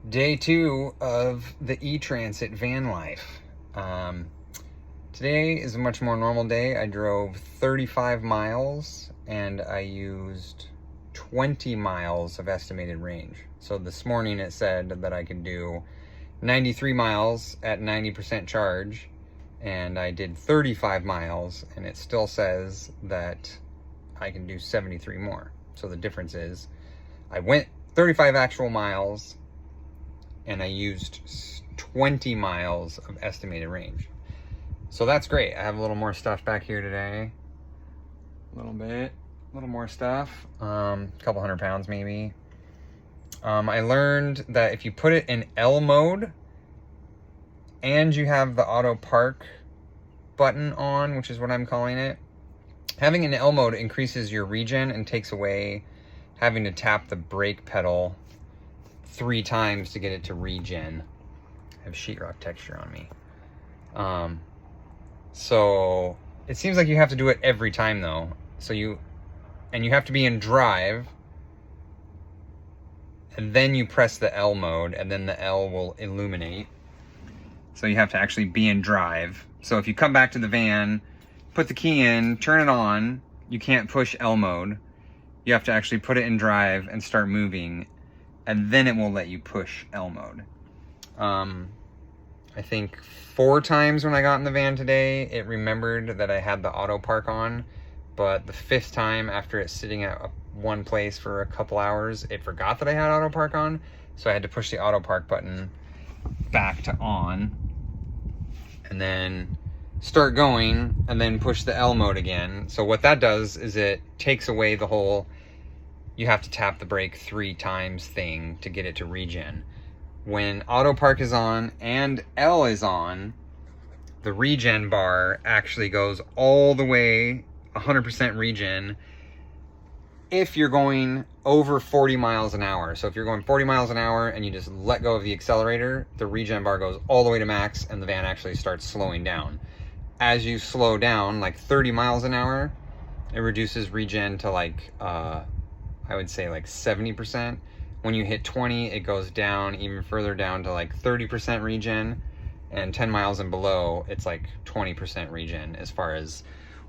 Day 2 of the E-Transit van life. Today is a much more normal day. I drove 35 miles and I used 20 miles of estimated range. So this morning it said that I could do 93 miles at 90% charge, and I did 35 miles and it still says that I can do 73 more. So the difference is I went 35 actual miles and I used 20 miles of estimated range. So that's great. I have a little more stuff back here today. A little more stuff. A couple 100 pounds maybe. I learned that if you put it in L mode and you have the auto park button on, which is what I'm calling it, having an L mode increases your regen and takes away having to tap the brake pedal 3 times to get it to regen. I have sheetrock texture on me. So it seems like you have to do it every time though. So you have to be in drive, and then you press the L mode, and then the L will illuminate. So you have to actually be in drive. So if you come back to the van, put the key in, turn it on, you can't push L mode. You have to actually put it in drive and start moving, and then it will let you push L mode. I think 4 times when I got in the van today, it remembered that I had the auto park on, but the 5th time after it's sitting at one place for a couple hours, it forgot that I had auto park on, so I had to push the auto park button back to on, and then start going, and then push the L mode again. So what that does is it takes away the whole you have to tap the brake 3 times thing to get it to regen. When auto park is on and L is on, the regen bar actually goes all the way 100% regen if you're going over 40 miles an hour. So if you're going 40 miles an hour and you just let go of the accelerator, the regen bar goes all the way to max and the van actually starts slowing down. As you slow down, like 30 miles an hour, it reduces regen to like, I would say like 70%. When you hit 20, it goes down even further down to like 30% regen, and 10 miles and below, it's like 20% regen as far as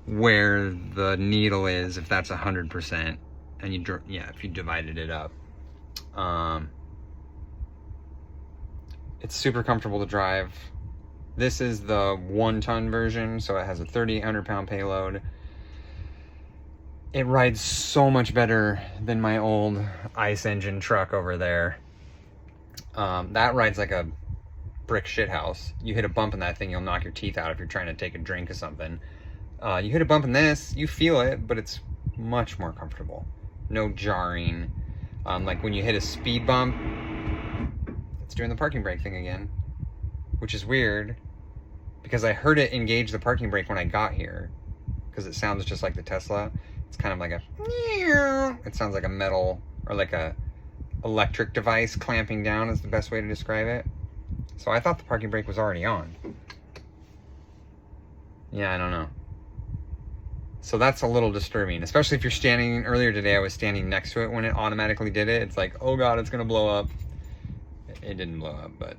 where the needle is, if that's 100%, and if you divided it up. It's super comfortable to drive. This is the 1-ton version, so it has a 3,800 pound payload. It rides so much better than my old ICE engine truck over there. That rides like a brick shit house. You hit a bump in that thing, you'll knock your teeth out if you're trying to take a drink of something. You hit a bump in this, you feel it, but it's much more comfortable. No jarring. Like when you hit a speed bump, it's doing the parking brake thing again, which is weird because I heard it engage the parking brake when I got here because it sounds just like the Tesla. It's kind of like it sounds like a metal or like a electric device clamping down is the best way to describe it. So I thought the parking brake was already on. Yeah, I don't know. So that's a little disturbing, especially if you're standing. Earlier today I was standing next to it when it automatically did it. It's like, oh god, it's gonna blow up. It didn't blow up, but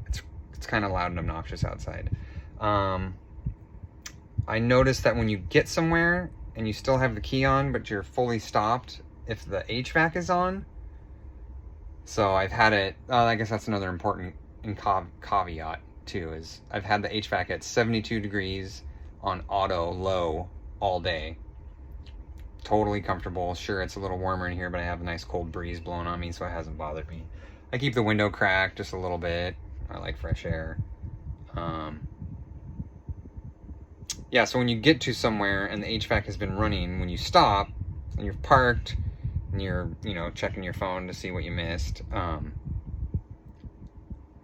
it's kind of loud and obnoxious outside. I noticed that when you get somewhere and you still have the key on, but you're fully stopped, if the HVAC is on. So I've had it, I guess that's another important caveat too, is I've had the HVAC at 72 degrees on auto low all day. Totally comfortable. Sure, it's a little warmer in here, but I have a nice cold breeze blowing on me, so it hasn't bothered me. I keep the window cracked just a little bit. I like fresh air. Yeah, so when you get to somewhere and the HVAC has been running, when you stop and you're parked and you're, checking your phone to see what you missed,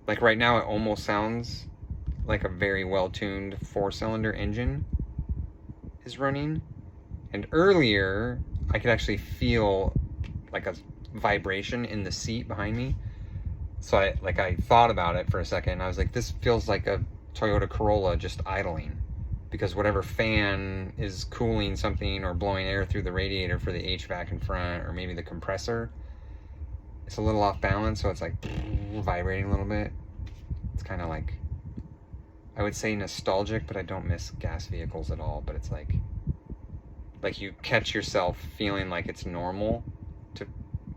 like right now it almost sounds like a very well-tuned 4-cylinder engine is running. And earlier I could actually feel like a vibration in the seat behind me. So I thought about it for a second. I was like, this feels like a Toyota Corolla just idling, because whatever fan is cooling something or blowing air through the radiator for the HVAC in front, or maybe the compressor, it's a little off balance, so it's like vibrating a little bit. It's kind of like, I would say nostalgic, but I don't miss gas vehicles at all. But it's like you catch yourself feeling like it's normal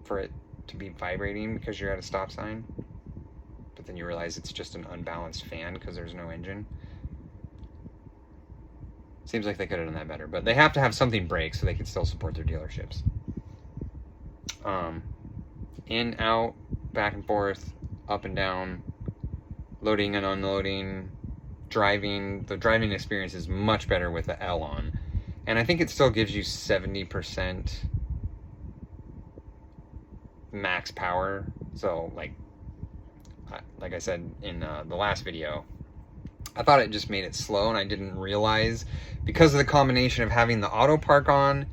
for it to be vibrating because you're at a stop sign, but then you realize it's just an unbalanced fan because there's no engine. Seems like they could have done that better, but they have to have something break so they can still support their dealerships. In, out, back and forth, up and down, loading and unloading, driving. The driving experience is much better with the L on. And I think it still gives you 70% max power. So like I said in the last video, I thought it just made it slow, and I didn't realize, because of the combination of having the auto park on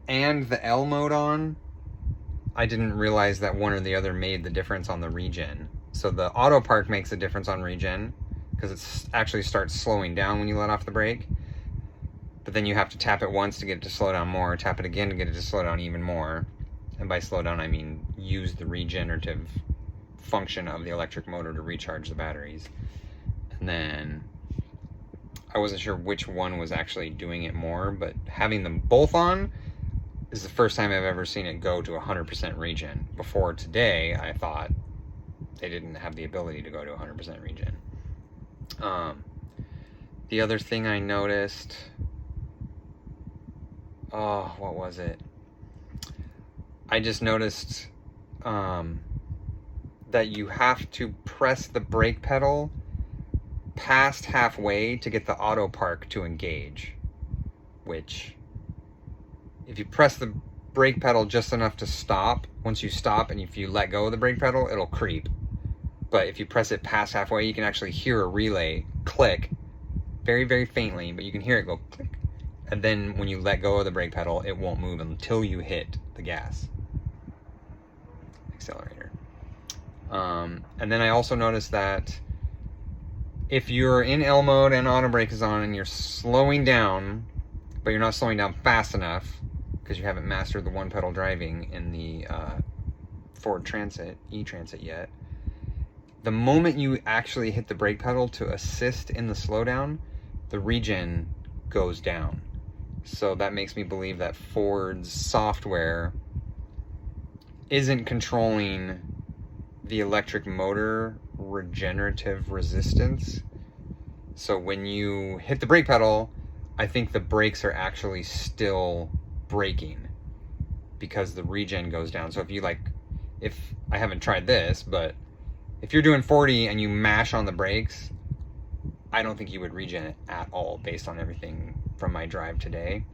and the L mode on, I didn't realize that one or the other made the difference on the regen. So the auto park makes a difference on regen because it actually starts slowing down when you let off the brake. But then you have to tap it once to get it to slow down more, tap it again to get it to slow down even more. And by slow down, I mean use the regenerative function of the electric motor to recharge the batteries. And then I wasn't sure which one was actually doing it more, but having them both on is the first time I've ever seen it go to 100% regen. Before today, I thought they didn't have the ability to go to 100% regen. The other thing I noticed, what was it? I just noticed that you have to press the brake pedal past halfway to get the auto park to engage, which if you press the brake pedal just enough to stop, once you stop and if you let go of the brake pedal, it'll creep. But if you press it past halfway, you can actually hear a relay click very, very faintly, but you can hear it go click. And then when you let go of the brake pedal, it won't move until you hit the gas accelerator. And then I also noticed that if you're in L mode and auto brake is on and you're slowing down, but you're not slowing down fast enough because you haven't mastered the one pedal driving in the Ford Transit, E-Transit yet, the moment you actually hit the brake pedal to assist in the slowdown, the regen goes down. So that makes me believe that Ford's software isn't controlling the electric motor regenerative resistance. So when you hit the brake pedal, I think the brakes are actually still braking because the regen goes down. So if I haven't tried this, but if you're doing 40 and you mash on the brakes, I don't think you would regen it at all based on everything from my drive today.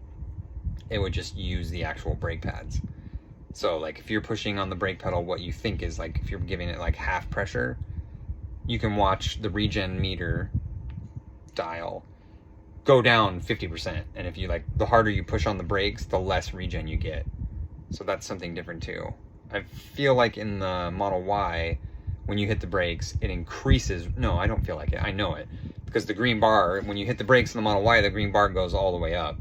It would just use the actual brake pads. So like if you're pushing on the brake pedal, what you think is like, if you're giving it like half pressure, you can watch the regen meter dial go down 50%. And if you the harder you push on the brakes, the less regen you get. So that's something different too. I feel like in the Model Y, when you hit the brakes, it increases. No, I don't feel like it. I know it. Because the green bar, when you hit the brakes in the Model Y, the green bar goes all the way up.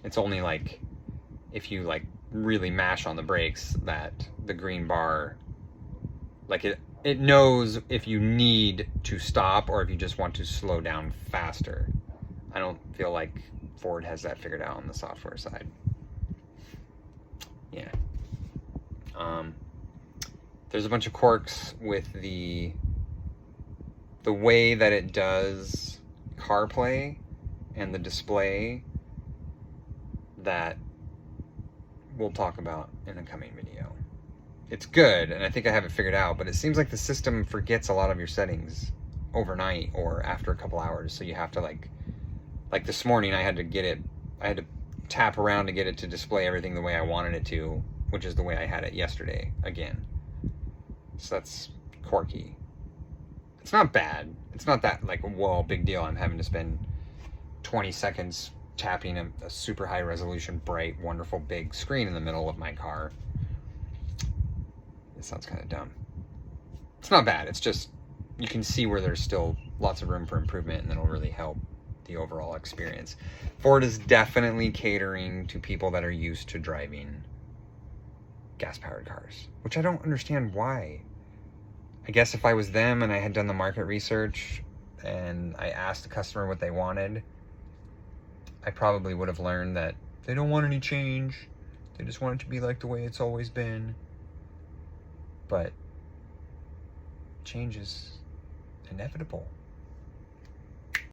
It's only if you really mash on the brakes that the green bar, it knows if you need to stop or if you just want to slow down faster. I don't feel like Ford has that figured out on the software side. Yeah. There's a bunch of quirks with the way that it does CarPlay and the display that we'll talk about in a coming video. It's good, and I think I have it figured out, but it seems like the system forgets a lot of your settings overnight or after a couple hours, so you have to like this morning I had to tap around to get it to display everything the way I wanted it to, which is the way I had it yesterday again. So that's quirky. It's not bad. It's not that whoa, big deal. I'm having to spend 20 seconds tapping a super high resolution, bright, wonderful big screen in the middle of my car. It sounds kind of dumb. It's not bad. It's just, you can see where there's still lots of room for improvement, and it'll really help the overall experience. Ford is definitely catering to people that are used to driving gas-powered cars, which I don't understand why. I guess if I was them and I had done the market research and I asked the customer what they wanted, I probably would have learned that they don't want any change. They just want it to be like the way it's always been. But change is inevitable.